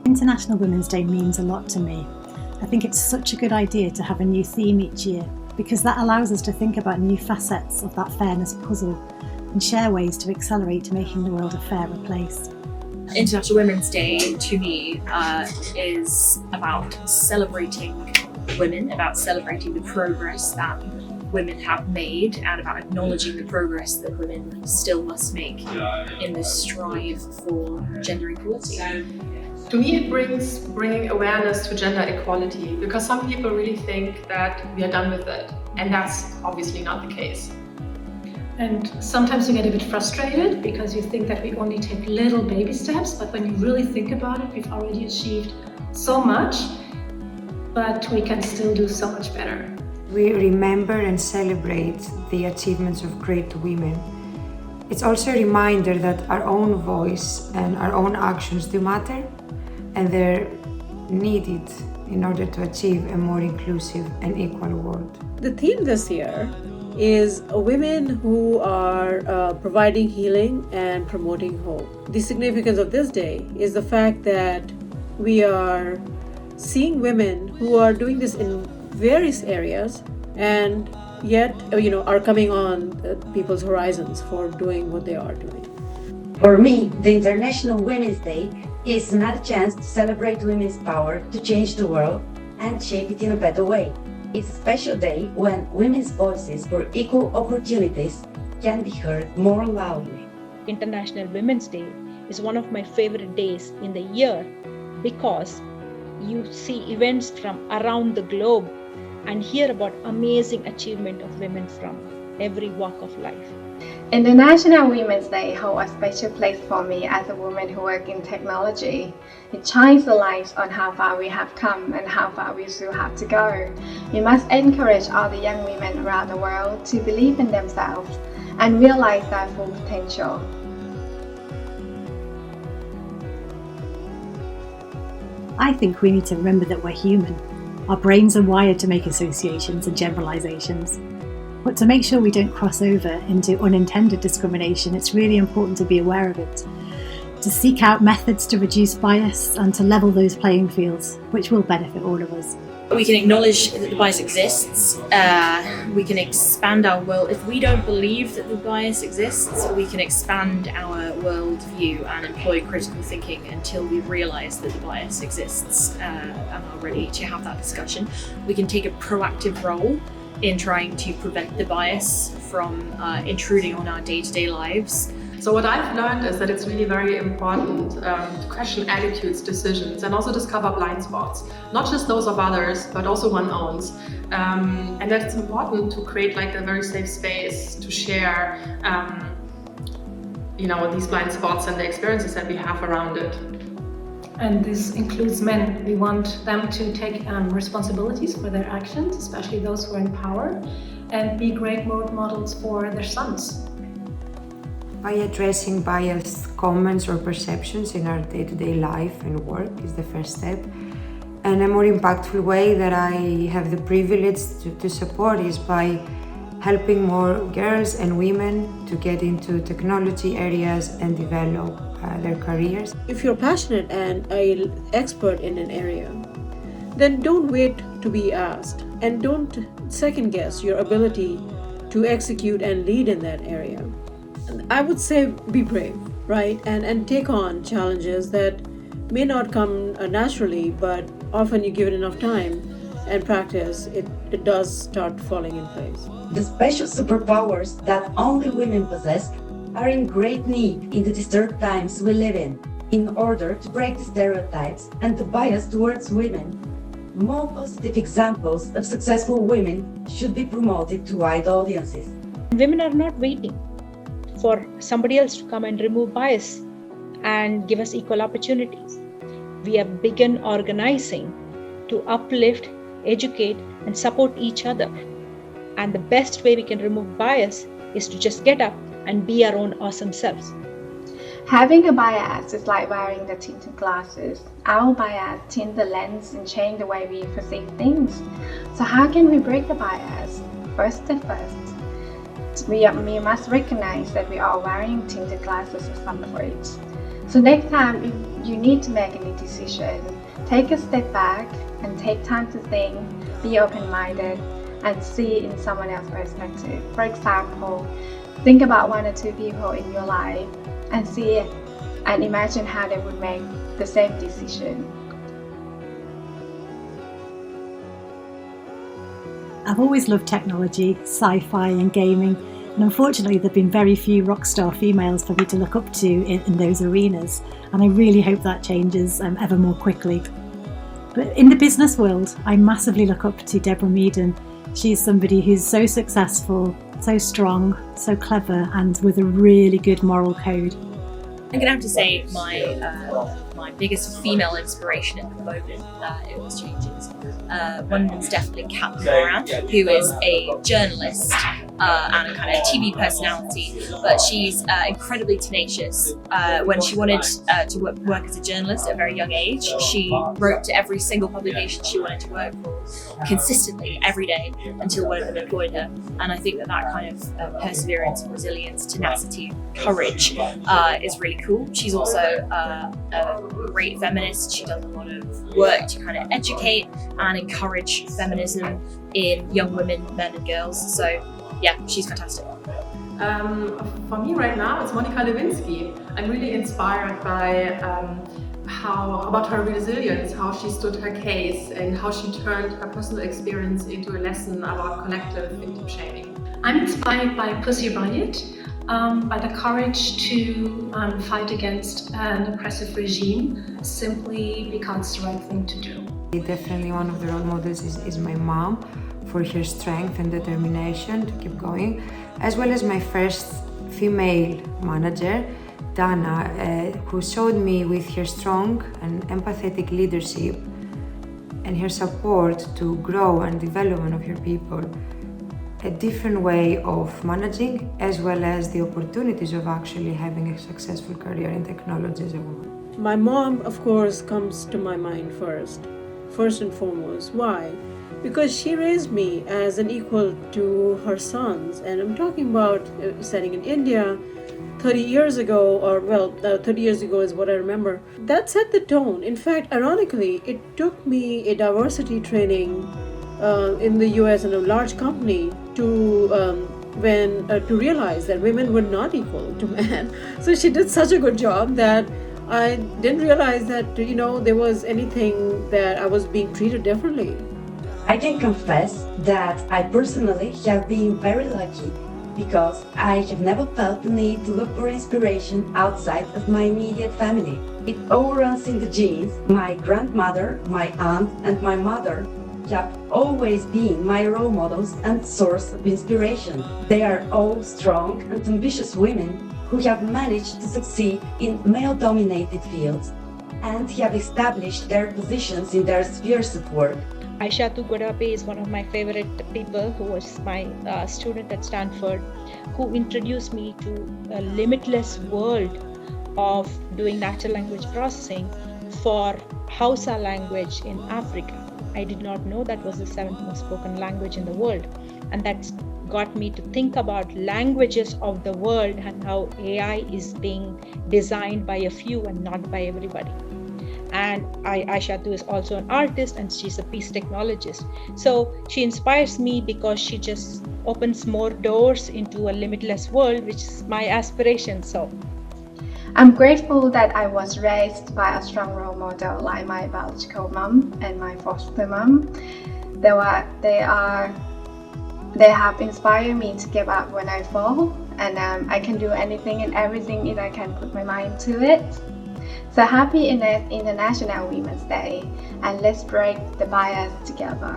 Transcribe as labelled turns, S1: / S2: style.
S1: International Women's Day means a lot to me. I think it's such a good idea to have a new theme each year because that allows us to think about new facets of that fairness puzzle and share ways to accelerate making the world a fairer place.
S2: International Women's Day to me is about celebrating women, about celebrating the progress that women have made and about acknowledging the progress that women still must make in this strive for gender equality.
S3: To me, it brings bringing awareness to gender equality because some people really think that we are done with it, and that's obviously not the case.
S4: And sometimes you get a bit frustrated because you think that we only take little baby steps, but when you really think about it, we've already achieved so much, but we can still do so much better.
S5: We remember and celebrate the achievements of great women. It's also a reminder that our own voice and our own actions do matter, and they're needed in order to achieve a more inclusive and equal world.
S6: The theme this year is women who are providing healing and promoting hope. The significance of this day is the fact that we are seeing women who are doing this in various areas and yet are coming on people's horizons for doing what they are doing.
S7: For me, the International Women's Day is another chance to celebrate women's power to change the world and shape it in a better way. It's a special day when women's voices for equal opportunities can be heard more loudly.
S8: International Women's Day is one of my favorite days in the year because you see events from around the globe and hear about amazing achievement of women from every walk of life.
S9: International Women's Day holds a special place for me as a woman who works in technology. It shines the light on how far we have come and how far we still have to go. We must encourage all the young women around the world to believe in themselves and realize their full potential.
S1: I think we need to remember that we're human. Our brains are wired to make associations and generalizations. But to make sure we don't cross over into unintended discrimination, it's really important to be aware of it, to seek out methods to reduce bias and to level those playing fields, which will benefit all of us.
S2: We can acknowledge that the bias exists, we can expand our world. If we don't believe that the bias exists, we can expand our worldview and employ critical thinking until we realise that the bias exists and are ready to have that discussion. We can take a proactive role in trying to prevent the bias from intruding on our day-to-day lives.
S3: So what I've learned is that it's really very important to question attitudes, decisions, and also discover blind spots, not just those of others, but also one's own. And that it's important to create like a very safe space to share, these blind spots and the experiences that we have around it.
S4: And this includes men. We want them to take responsibilities for their actions, especially those who are in power, and be great role models for their sons.
S5: By addressing biased comments or perceptions in our day-to-day life and work is the first step. And a more impactful way that I have the privilege to support is by helping more girls and women to get into technology areas and develop their careers.
S6: If you're passionate and an expert in an area, then don't wait to be asked and don't second guess your ability to execute and lead in that area. I would say be brave, right? And take on challenges that may not come naturally, but often you give it enough time and practice, it does start falling in place.
S7: The special superpowers that only women possess are in great need in the disturbed times we live in order to break the stereotypes and the bias towards women. More positive examples of successful women should be promoted to wide audiences.
S8: Women are not waiting for somebody else to come and remove bias and give us equal opportunities. We have begun organizing to uplift, educate, and support each other. And the best way we can remove bias is to just get up and be our own awesome selves.
S9: Having a bias is like wearing the tinted glasses. Our bias tint the lens and change the way we perceive things. So how can we break the bias? First, we must recognize that we are wearing tinted glasses of some sort. So next time, if you need to make any decision, take a step back and take time to think, be open-minded, and see in someone else's perspective. For example, think about 1 or 2 people in your life and see and imagine how they would make the same decision.
S1: I've always loved technology, sci-fi and gaming, and unfortunately there have been very few rock star females for me to look up to in those arenas, and I really hope that changes ever more quickly. But in the business world, I massively look up to Deborah Meaden. She's somebody who's so successful, so strong, so clever, and with a really good moral code.
S2: I'm gonna have to say my biggest female inspiration at the moment, it always changes. One's definitely Kat Moran, who is a journalist and a kind of TV personality, but she's incredibly tenacious. When she wanted to work as a journalist at a very young age, she wrote to every single publication she wanted to work for consistently every day until one of them employed her. And I think that kind of perseverance, resilience, tenacity, courage is really cool. She's also a great feminist. She does a lot of work to kind of educate and encourage feminism in young women, men and girls. So yeah, she's fantastic.
S3: For me right now, it's Monica Lewinsky. I'm really inspired by about her resilience, how she stood her case, and how she turned her personal experience into a lesson about collective victim shaming.
S4: I'm inspired by Pussy Riot, by the courage to fight against an oppressive regime simply because it's the right thing to do.
S5: Definitely one of the role models is my mom, for her strength and determination to keep going, as well as my first female manager, Dana, who showed me with her strong and empathetic leadership and her support to grow and development of her people, a different way of managing, as well as the opportunities of actually having a successful career in technology as a woman.
S6: My mom, of course, comes to my mind first and foremost. Why? Because she raised me as an equal to her sons, and I'm talking about setting in India 30 years ago, 30 years ago is what I remember. That set the tone. In fact, ironically, it took me a diversity training in the US in a large company to realize that women were not equal to men. So she did such a good job that I didn't realize that there was anything that I was being treated differently.
S7: I can confess that I personally have been very lucky because I have never felt the need to look for inspiration outside of my immediate family. It all runs in the genes. My grandmother, my aunt, and my mother have always been my role models and source of inspiration. They are all strong and ambitious women who have managed to succeed in male-dominated fields and have established their positions in their spheres of work.
S8: Aishatu Godape is one of my favorite people, who was my student at Stanford, who introduced me to a limitless world of doing natural language processing for Hausa language in Africa. I did not know that was the 7th most spoken language in the world, and that got me to think about languages of the world and how AI is being designed by a few and not by everybody. And Aishatu is also an artist, and she's a peace technologist. So she inspires me because she just opens more doors into a limitless world, which is my aspiration. So
S9: I'm grateful that I was raised by a strong role model like my biological mom and my foster mom. They have inspired me to give up when I fall, and I can do anything and everything if I can put my mind to it. So happy International Women's Day, and let's break the bias together.